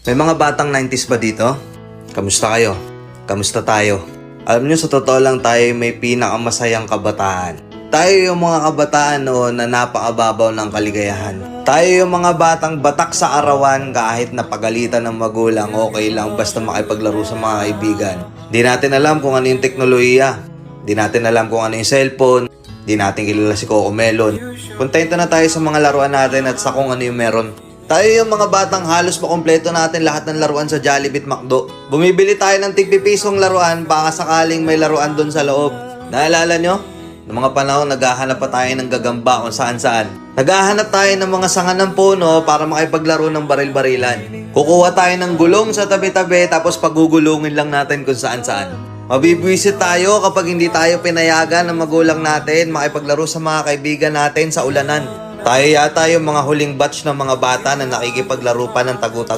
May mga batang 90s ba dito? Kamusta kayo? Kamusta tayo? Alam nyo, sa totoo lang tayo may pinakamasayang kabataan. Tayo yung mga kabataan noon na napakababaw ng kaligayahan. Tayo yung mga batang batak sa arawan kahit napagalitan ng magulang, okay lang basta makipaglaro sa mga kaibigan. Di natin alam kung ano yung teknolohiya. Di natin alam kung ano yung cellphone. Di natin kilala si Coco Melon. Kontento na tayo sa mga laruan natin at sa kung ano yung meron. Tayo yung mga batang halos makompleto natin lahat ng laruan sa Jollibee at McDo. Bumibili tayo ng tig-pipisong laruan baka sakaling may laruan doon sa loob. Naalala nyo? Noong mga panahon, naghahanap pa tayo ng gagamba kung saan-saan. Naghahanap tayo ng mga sanga ng puno para makipaglaro ng baril-barilan. Kukuha tayo ng gulong sa tabi-tabi tapos pagugulungin lang natin kung saan-saan. Mabibwisit tayo kapag hindi tayo pinayagan ng magulang natin makipaglaro sa mga kaibigan natin sa ulanan. Tayo yata yung mga huling batch ng mga bata na nakikipaglaro pa ng tagu-tagu.